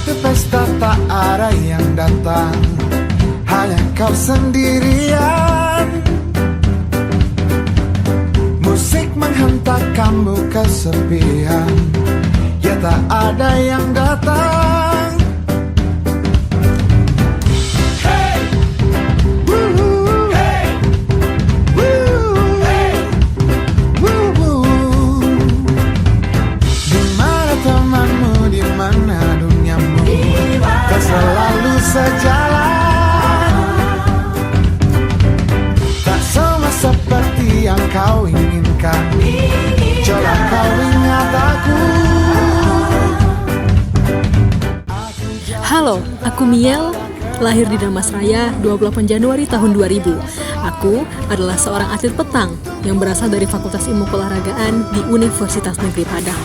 Di pesta tak ada yang datang, hanya kau sendirian. Musik menghantarkanmu kesepian, ya tak ada yang datang. Hey, woo, hey, woo, hey, woo. Di mana temanmu, di mana duniamu? Tak selalu sejalan, tak sama seperti yang kau inginkan. Coba kau ingat aku. Halo, aku Miel, lahir di Damasraya 28 Januari tahun 2000. Aku adalah seorang atlet petang yang berasal dari Fakultas Ilmu Keolahragaan di Universitas Negeri Padang.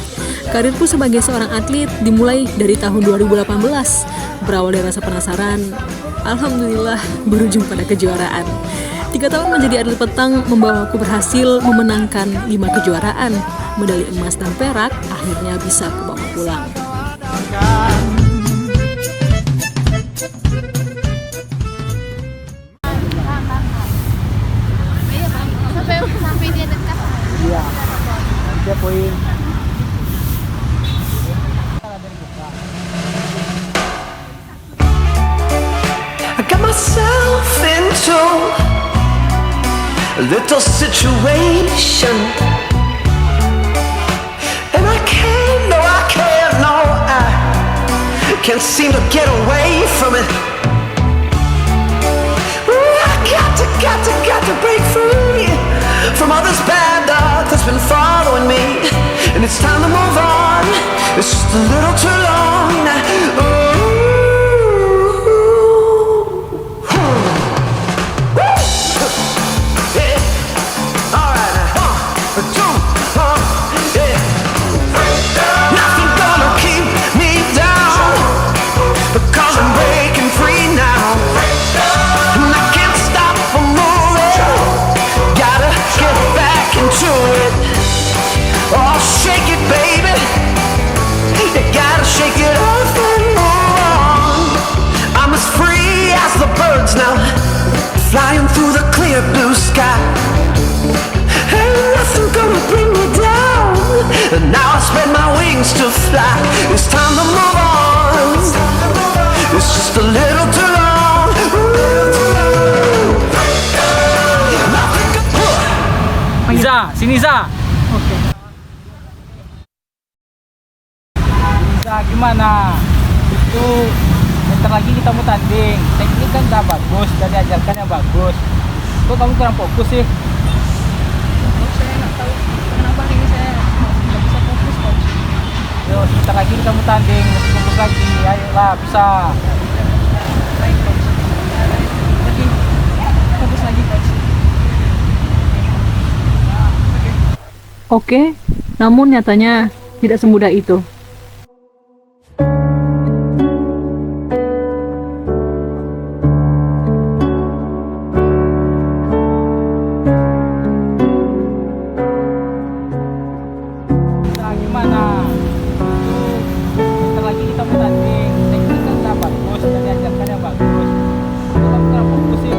Karirku sebagai seorang atlet dimulai dari tahun 2018. Berawal dari rasa penasaran, alhamdulillah berujung pada kejuaraan. 3 tahun menjadi atlet petang membawaku berhasil memenangkan 5 kejuaraan. Medali emas dan perak akhirnya bisa kubawa pulang. Sampai dia dekat. Iya, dia poin. I got myself into a little situation, and I can't seem to get away from it. Ooh, I got to break free from all this bad luck that's been following me, and it's time to move on. It's just a little too long. Flying through the clear blue sky, ain't nothing gonna bring me down. And now I spread my wings to fly. It's time to move on. It's just a little too long. Za, sini Za. Oke. Za, gimana? Itu bentar lagi kita mau tanding. Teknik kan udah bagus, udah diajarkan yang bagus. Kok kamu kurang fokus sih? Saya nggak tahu kenapa hari ini saya nggak bisa fokus, coach. Yo, sebentar lagi kita mau tanding, masih fokus lagi. Ayolah, bisa. Baik, coach. Lagi fokus lagi, coach. Oke, namun nyatanya tidak semudah itu. Gimana? Bentar lagi kita mau tanding. Teknik kan udah bagus, udah diajarkan yang bagus. Kok kamu kurang fokus sih?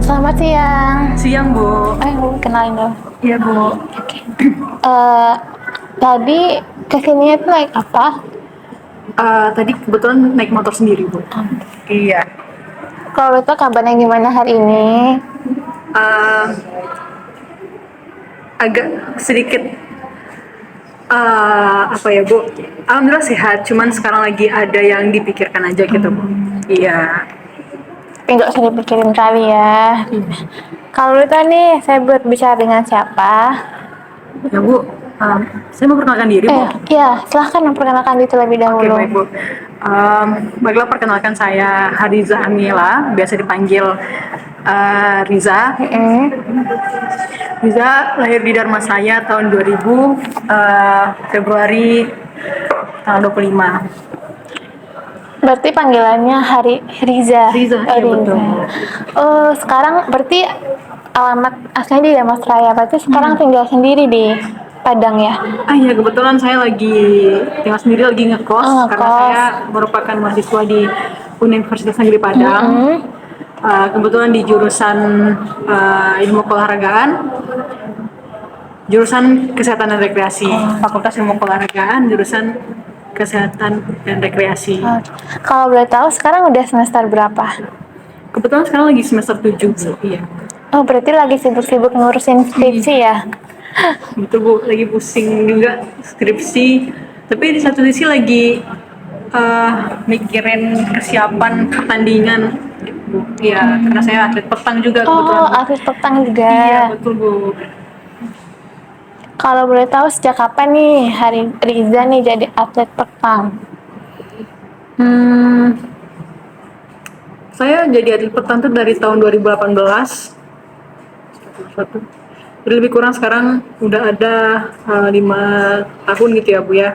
Selamat siang. Siang, Bu. Kenalin dulu. Iya, Bu. Oke. Tadi kesininya tuh naik apa? Tadi kebetulan naik motor sendiri, Bu. Iya. Kalau itu kabarnya gimana hari ini? Agak sedikit apa ya, Bu? Alhamdulillah sehat, cuman sekarang lagi ada yang dipikirkan aja gitu, Bu. Iya. Tapi nggak usah dipikirin kali ya. Kalau itu nih, saya berbicara dengan siapa? Ya, Bu. Saya mau perkenalkan diri, Bu. Ya, silahkan memperkenalkan diri terlebih Oke, dahulu. baik, Bu. Baiklah, perkenalkan saya Hariza Amila, biasa dipanggil Riza. Riza lahir di Dharmasraya tahun 2000, Februari tanggal 25. Berarti panggilannya Riza. Riza, iya, betul. Oh, sekarang berarti alamat aslinya di Dharmasraya. Berarti sekarang tinggal sendiri di Padang ya? Iya, kebetulan saya lagi tinggal sendiri, lagi ngekos Oh, karena ngekos. saya merupakan mahasiswa di Universitas Negeri Padang. Kebetulan di jurusan ilmu keolahragaan, jurusan kesehatan dan rekreasi, Fakultas Ilmu Keolahragaan, jurusan kesehatan dan rekreasi. Kalau boleh tahu sekarang udah semester berapa? Kebetulan sekarang lagi semester 7, Bu. Iya. Oh, berarti lagi sibuk-sibuk ngurusin skripsi ya? Betul, Bu, lagi pusing juga skripsi, tapi di satu sisi lagi mikirin persiapan pertandingan, Bu. Iya, karena saya atlet petang juga kebetulan, Oh, Bu. atlet petang juga. Iya, betul, Bu. Kalau boleh tahu sejak kapan nih Riza nih jadi atlet petang? Saya jadi atlet petang tuh dari tahun 2018. Jadi lebih kurang sekarang udah ada 5 tahun gitu ya, Bu ya,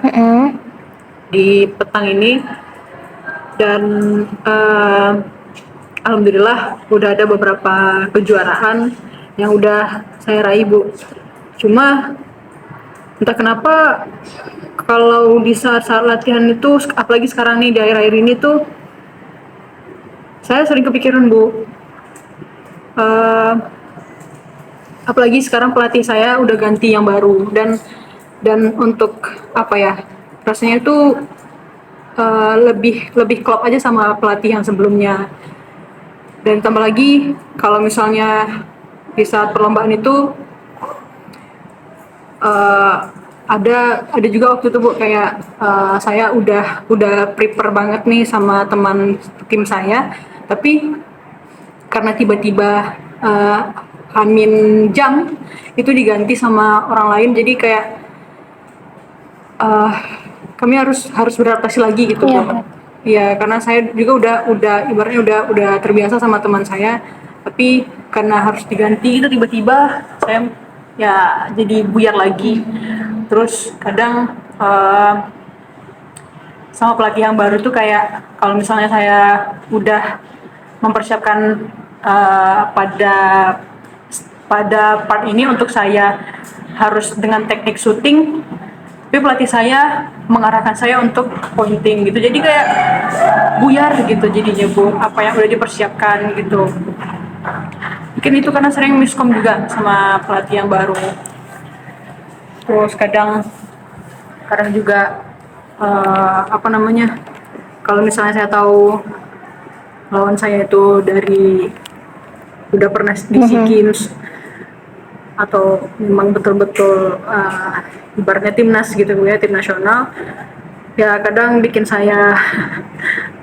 di petang ini. Dan alhamdulillah udah ada beberapa kejuaraan yang udah saya raih, Bu. Cuma entah kenapa kalau di saat-saat latihan itu, apalagi sekarang nih di akhir-akhir ini tuh, saya sering kepikiran, Bu. Apalagi sekarang pelatih saya udah ganti yang baru, dan untuk apa ya, rasanya itu lebih klop aja sama pelatih yang sebelumnya. Dan tambah lagi kalau misalnya di saat perlombaan itu ada juga waktu itu, Bu, kayak saya udah prepare banget nih sama teman tim saya, tapi karena tiba-tiba Amin jam itu diganti sama orang lain, jadi kayak kami harus beradaptasi lagi gitu, Iya, Bu. Iya, karena saya juga udah ibaratnya udah terbiasa sama teman saya, tapi karena harus diganti itu tiba-tiba saya ya jadi buyar lagi. Terus kadang sama pelatih yang baru tuh kayak kalau misalnya saya udah mempersiapkan pada part ini untuk saya harus dengan teknik syuting, tapi pelatih saya mengarahkan saya untuk pointing gitu, jadi kayak buyar gitu jadinya, Bu, apa yang udah dipersiapkan gitu. Mungkin itu karena sering miskom juga sama pelatih yang baru. Terus kadang juga apa namanya, kalau misalnya saya tahu lawan saya itu udah pernah di SEA Games atau memang betul-betul ibaratnya timnas gitu, Bu ya, tim nasional, ya kadang bikin saya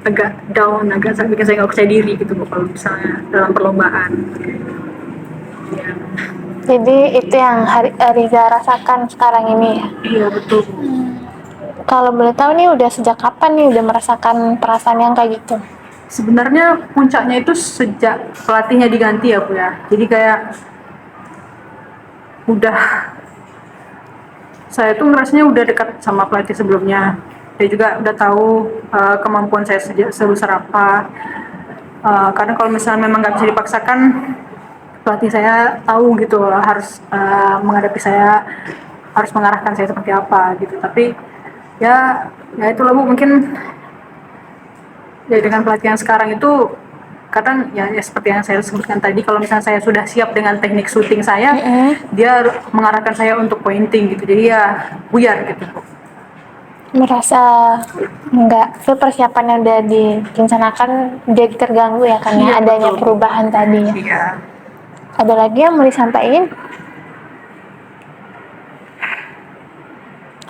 agak down, bikin saya nggak percaya diri gitu, Bu, kalau misalnya dalam perlombaan. Ya. Jadi itu yang Riza rasakan sekarang ini ya? Iya, betul, Bu. Kalau boleh tahu nih udah sejak kapan nih udah merasakan perasaan yang kayak gitu? Sebenarnya puncaknya itu sejak pelatihnya diganti ya, Bu ya. Jadi kayak saya tuh ngerasanya udah dekat sama pelatih sebelumnya. Dia juga udah tahu kemampuan saya sebesar apa. Karena kalau misalnya memang nggak bisa dipaksakan, pelatih saya tahu gitu harus menghadapi saya, harus mengarahkan saya seperti apa gitu. Tapi ya itulah, Bu, mungkin ya dengan pelatihan sekarang itu kadang ya seperti yang saya sebutkan tadi, kalau misalnya saya sudah siap dengan teknik syuting saya, dia mengarahkan saya untuk pointing gitu, jadi ya buyar gitu, Bu. Merasa nggak persiapan yang udah direncanakan jadi terganggu ya, karena Iya, adanya betul. perubahan tadi ya. Iya. Ada lagi yang mau disampaikan?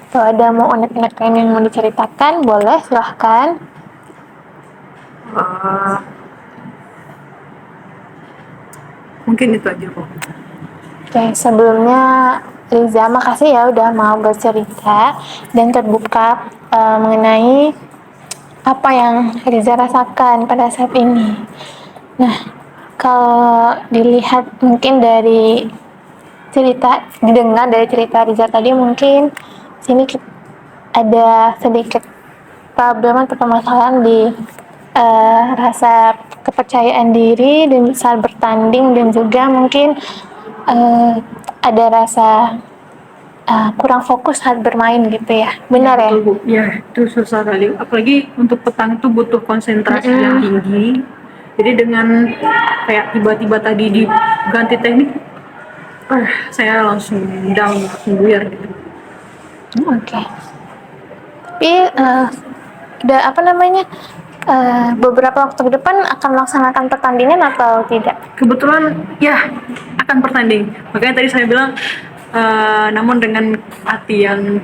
Atau ada mau unek-unek lain yang mau diceritakan, boleh silahkan. Mungkin itu aja, Bu. Oke, sebelumnya Riza, makasih ya udah mau bercerita dan terbuka mengenai apa yang Riza rasakan pada saat ini. Nah, kalau dilihat mungkin dari didengar dari cerita Riza tadi, mungkin sini ada sedikit problem atau permasalahan di rasa kepercayaan diri dan saat bertanding, dan juga mungkin ada rasa kurang fokus saat bermain gitu ya. Benar ya? Betul, Bu. Ya, itu susah kali. Apalagi untuk petang itu butuh konsentrasi yang tinggi. Jadi dengan kayak tiba-tiba tadi diganti teknik, saya langsung down, langsung buyar gitu. Oke. Tapi ada apa namanya? Beberapa waktu ke depan akan melaksanakan pertandingan atau tidak? Kebetulan ya akan bertanding. Makanya tadi saya bilang namun dengan hati yang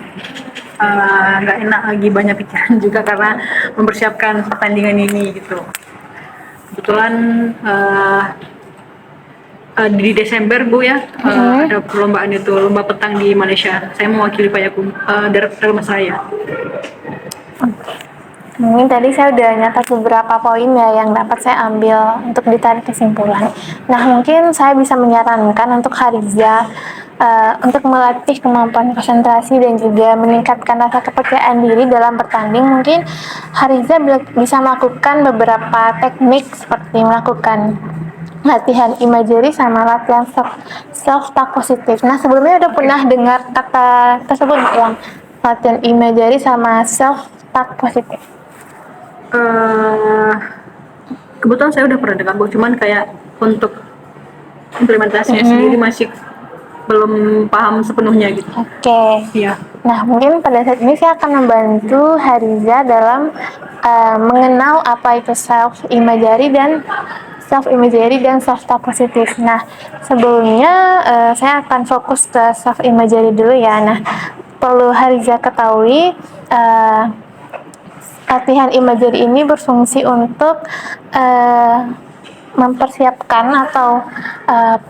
nggak enak lagi, banyak pikiran juga karena mempersiapkan pertandingan ini gitu. Kebetulan di Desember Bu ya ada perlombaan itu, lomba petang di Malaysia. Saya mewakili Payakumbuh dari Mas Raya. Mungkin tadi saya udah nyatat beberapa poin ya yang dapat saya ambil untuk ditarik kesimpulan. Nah, mungkin saya bisa menyarankan untuk Hariza untuk melatih kemampuan konsentrasi dan juga meningkatkan rasa kepercayaan diri dalam bertanding. Mungkin Hariza bisa melakukan beberapa teknik seperti melakukan latihan imagery sama latihan self-talk positif. Nah, sebelumnya udah pernah dengar kata tersebut yang latihan imagery sama self-talk positif? Kebetulan saya udah pernah dengar Bu, cuman kayak untuk implementasinya sendiri masih belum paham sepenuhnya gitu. Oke. Iya. Nah, mungkin pada saat ini saya akan membantu Hariza dalam mengenal apa itu self-imagery dan self-talk positif. Nah, sebelumnya saya akan fokus ke self-imagery dulu ya. Nah, perlu Hariza ketahui latihan imagery ini berfungsi untuk mempersiapkan atau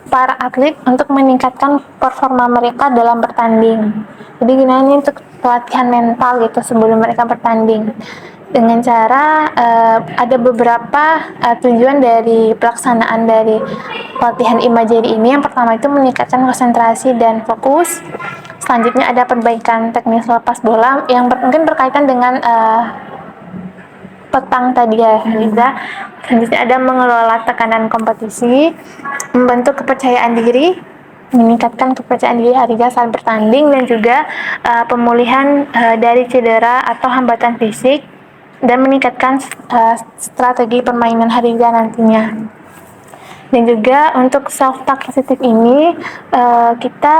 para atlet untuk meningkatkan performa mereka dalam bertanding. Jadi gunanya untuk pelatihan mental gitu sebelum mereka bertanding. Dengan cara ada beberapa tujuan dari pelaksanaan dari pelatihan imagery ini. Yang pertama itu meningkatkan konsentrasi dan fokus. Selanjutnya ada perbaikan teknis lepas bola yang mungkin berkaitan dengan petang tadi ya, Riza. Selanjutnya ada mengelola tekanan kompetisi, membentuk kepercayaan diri, meningkatkan kepercayaan diri Riza saat bertanding, dan juga pemulihan dari cedera atau hambatan fisik, dan meningkatkan strategi permainan Riza nantinya. Dan juga untuk self-talk positif ini kita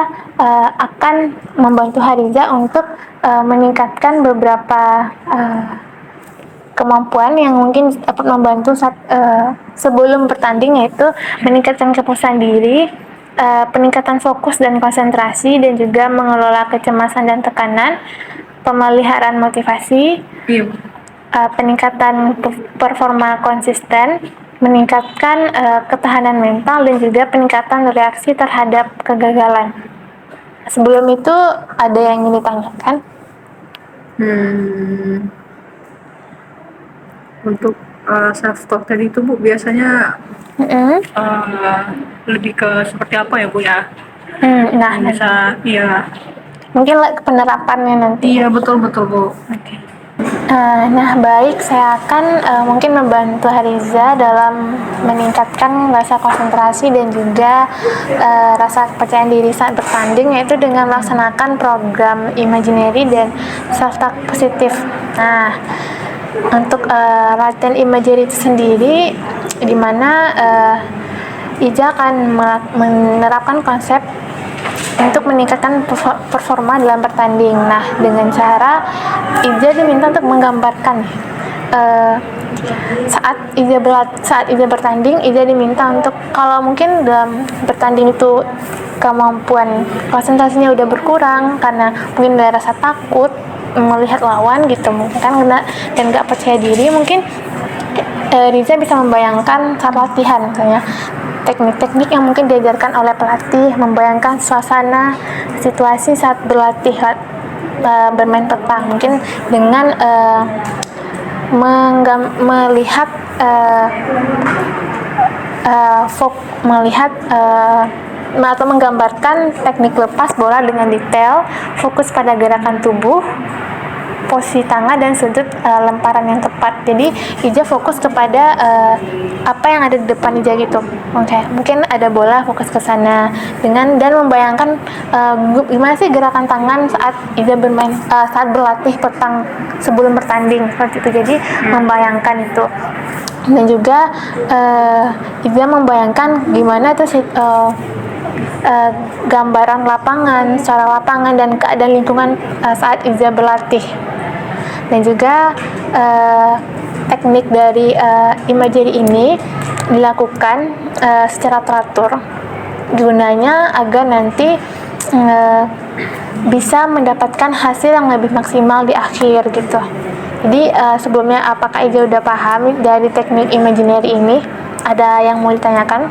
akan membantu Hariza untuk meningkatkan beberapa kemampuan yang mungkin dapat membantu saat sebelum bertanding, yaitu meningkatkan kepuasan diri, peningkatan fokus dan konsentrasi, dan juga mengelola kecemasan dan tekanan, pemeliharaan motivasi, peningkatan performa konsisten, meningkatkan ketahanan mental, dan juga peningkatan reaksi terhadap kegagalan. Sebelum itu ada yang ingin ditanyakan? Untuk self talk tadi itu Bu biasanya lebih ke seperti apa ya Bu ya? Nah, Bisa ya. mungkin penerapannya nanti. Iya betul Bu. Oke. Nah, baik, saya akan mungkin membantu Hariza dalam meningkatkan rasa konsentrasi dan juga rasa kepercayaan diri saat bertanding, yaitu dengan melaksanakan program imaginary dan self-talk positif. Nah, untuk latihan imagery itu sendiri, di mana Ija akan menerapkan konsep untuk meningkatkan performa dalam bertanding. Nah, dengan cara Ija diminta untuk menggambarkan saat Ija bertanding, Ija diminta untuk, kalau mungkin dalam bertanding itu kemampuan konsentrasinya udah berkurang karena mungkin ada rasa takut melihat lawan gitu, mungkin kan dan nggak percaya diri, mungkin Riza bisa membayangkan saat latihan misalnya teknik-teknik yang mungkin diajarkan oleh pelatih, membayangkan suasana situasi saat berlatih bermain petang, mungkin dengan melihat atau menggambarkan teknik lepas bola dengan detail, fokus pada gerakan tubuh, posisi tangan dan sudut lemparan yang tepat. Jadi Ija fokus kepada apa yang ada di depan Ija gitu. Mungkin ada bola, fokus ke sana dan membayangkan gimana sih gerakan tangan saat Ija bermain saat berlatih petang sebelum bertanding seperti itu. Jadi membayangkan itu. Dan juga Ija membayangkan gimana tuh gambaran lapangan, secara lapangan dan keadaan lingkungan saat Iza berlatih. Dan juga teknik dari imagery ini dilakukan secara teratur, gunanya agar nanti bisa mendapatkan hasil yang lebih maksimal di akhir gitu. Jadi sebelumnya apakah Iza udah paham dari teknik imaginary ini? Ada yang mau ditanyakan?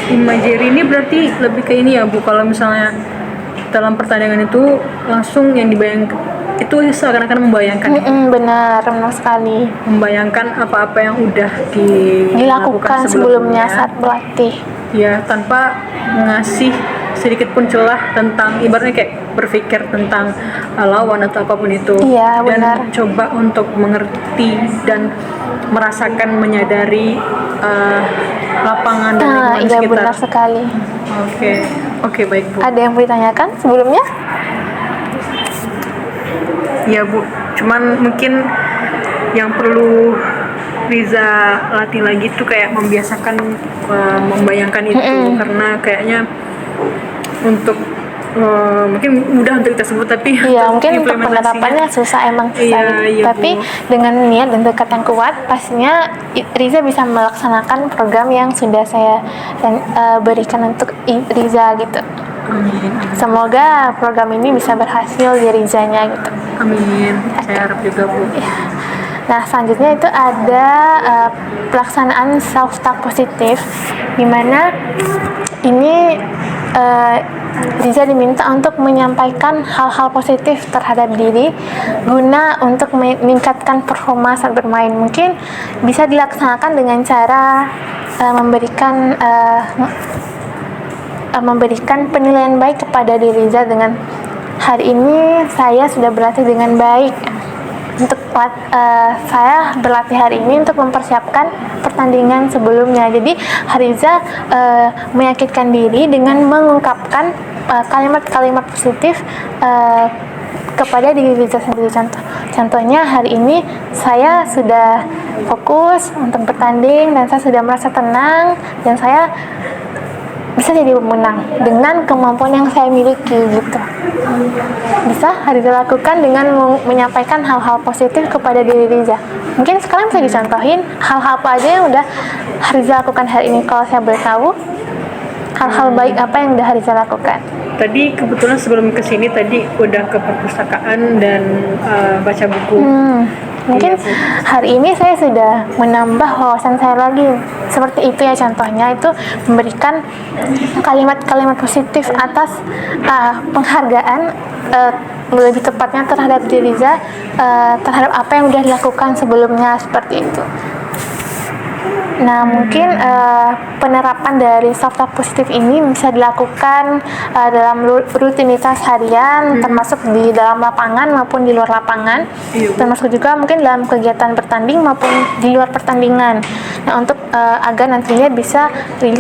Imagery ini berarti lebih ke ini ya Bu, kalau misalnya dalam pertandingan itu langsung yang dibayangkan itu seakan-akan membayangkan. Benar sekali. Membayangkan apa-apa yang udah dilakukan sebelumnya saat berlatih. Ya, tanpa ngasih sedikit pun celah tentang, ibaratnya kayak berpikir tentang lawan atau apapun itu. Iya, dan benar. coba untuk mengerti dan merasakan, menyadari lapangan dan lingkungan Iya, sekitar. benar sekali. Oke, baik Bu. Ada yang mau ditanyakan sebelumnya? Ya Bu, cuman mungkin yang perlu Riza latih lagi tuh kayak membiasakan membayangkan itu, karena kayaknya untuk mungkin mudah untuk kita sebut, tapi Iya, mungkin untuk implementasinya penerapannya susah emang susah Iya, gitu. iya, Tapi Bu. dengan niat dan tekad yang kuat, pastinya Riza bisa melaksanakan program yang sudah saya berikan untuk Riza gitu. Amin. Semoga program ini bisa berhasil di Rizanya gitu. Amin. Saya harap juga Bu. Nah, selanjutnya itu ada pelaksanaan self-talk positif, di mana ini Riza diminta untuk menyampaikan hal-hal positif terhadap diri guna untuk meningkatkan performa saat bermain. Mungkin bisa dilaksanakan dengan cara memberikan penilaian baik kepada diri Riza dengan hari ini saya sudah berlatih dengan baik. Saya berlatih hari ini untuk mempersiapkan pertandingan sebelumnya. Jadi Riza meyakinkan diri dengan mengungkapkan kalimat-kalimat positif kepada diri Riza sendiri. Contohnya hari ini saya sudah fokus untuk bertanding dan saya sudah merasa tenang dan saya bisa jadi pemenang dengan kemampuan yang saya miliki gitu. Bisa Riza lakukan dengan menyampaikan hal-hal positif kepada diri Riza. Mungkin sekarang bisa dicontohin hal-hal apa aja yang udah Riza lakukan hari ini. Kalau saya boleh tahu, hal-hal baik apa yang udah Riza lakukan? Tadi kebetulan sebelum kesini tadi udah ke perpustakaan dan baca buku. Mungkin hari ini saya sudah menambah wawasan saya lagi. Seperti itu ya, contohnya itu memberikan kalimat-kalimat positif atas penghargaan, lebih tepatnya terhadap diri Riza, terhadap apa yang sudah dilakukan sebelumnya, seperti itu. Nah, mungkin penerapan dari self-talk positif ini bisa dilakukan dalam rutinitas harian, termasuk di dalam lapangan maupun di luar lapangan, termasuk juga mungkin dalam kegiatan bertanding maupun di luar pertandingan. Nah, untuk agar nantinya Riza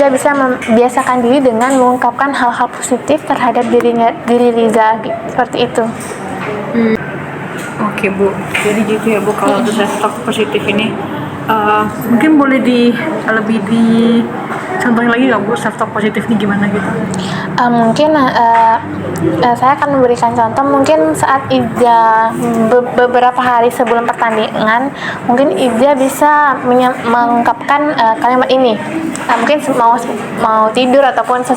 bisa membiasakan diri dengan mengungkapkan hal-hal positif terhadap diri Riza, seperti itu. Oke Bu, jadi gitu ya Bu, kalau untuk self-talk positif ini mungkin boleh lebih contohin lagi nggak Bu, self talk positif ini gimana gitu? Mungkin saya akan memberikan contoh mungkin saat Ija beberapa hari sebelum pertandingan, mungkin Ija bisa mengungkapkan kalimat ini. Mungkin mau tidur ataupun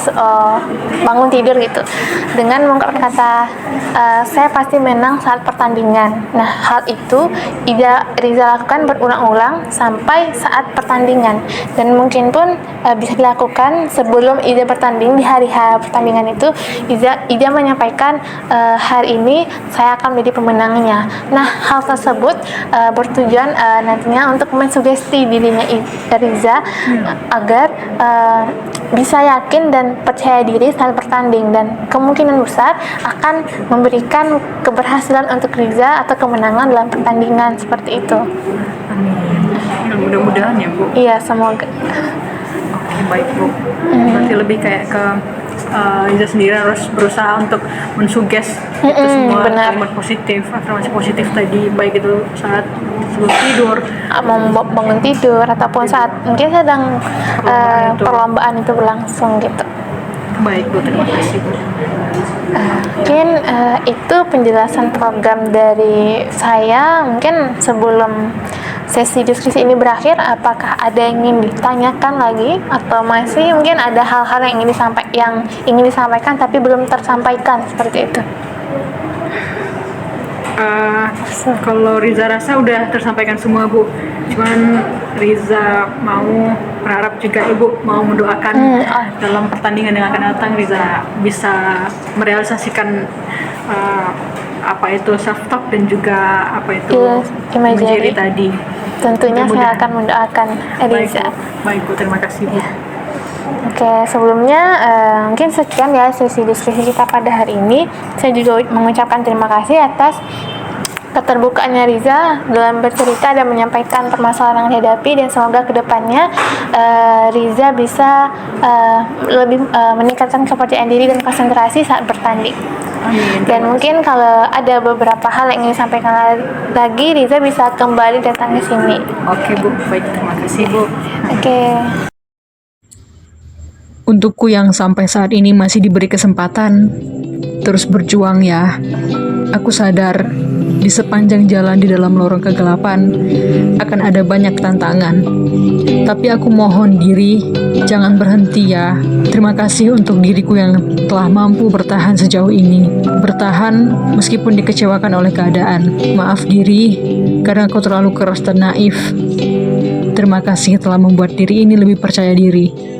bangun tidur gitu, dengan mengungkapkan kata saya pasti menang saat pertandingan. Nah, hal itu Riza lakukan berulang-ulang sampai saat pertandingan, dan mungkin pun bisa dilakukan sebelum Ija bertanding. Di hari-hari pertandingan itu Ija menyampaikan hari ini saya akan menjadi pemenangnya. Nah, hal tersebut bertujuan nantinya untuk mensugesti dirinya Riza agar bisa yakin dan percaya diri saat bertanding, dan kemungkinan besar akan memberikan keberhasilan untuk Riza atau kemenangan dalam pertandingan seperti itu. Ya, mudah-mudahan ya Bu. Iya, semoga. Oke, baik Bu. Berarti lebih kayak ke Riza sendiri harus berusaha untuk mensuges itu semua benar. kalimat positif, afirmasi positif tadi, baik itu saat sebelum tidur, Mau bangun tidur ataupun saat mungkin sedang perlombaan itu berlangsung gitu. baik Bu, terima kasih Bu. Mungkin itu penjelasan program dari saya. Mungkin sebelum sesi diskusi ini berakhir, apakah ada yang ingin ditanyakan lagi atau masih mungkin ada hal-hal yang ingin disampaikan tapi belum tersampaikan seperti itu? Kalau Riza rasa udah tersampaikan semua Bu, cuman Riza mau berharap juga Ibu mau mendoakan dalam pertandingan yang akan datang Riza bisa merealisasikan apa itu self talk dan juga apa itu imagery tadi. Tentunya saya akan mendoakan Riza. Baik Bu, terima kasih Bu. Oke, sebelumnya mungkin sekian ya sesi diskusi kita pada hari ini. Saya juga mengucapkan terima kasih atas keterbukaannya Riza dalam bercerita dan menyampaikan permasalahan yang dihadapi, dan semoga kedepannya Riza bisa lebih meningkatkan kepercayaan diri dan konsentrasi saat bertanding. Amin. Dan mungkin kalau ada beberapa hal yang ingin disampaikan lagi, Riza bisa kembali datang ke sini. Oke Bu, baik, terima kasih Bu. Oke. Untukku yang sampai saat ini masih diberi kesempatan, terus berjuang ya. Aku sadar, di sepanjang jalan di dalam lorong kegelapan, akan ada banyak tantangan. Tapi aku mohon diri, jangan berhenti ya. Terima kasih untuk diriku yang telah mampu bertahan sejauh ini. Bertahan meskipun dikecewakan oleh keadaan. Maaf diri, karena aku terlalu keras dan naif. Terima kasih telah membuat diri ini lebih percaya diri.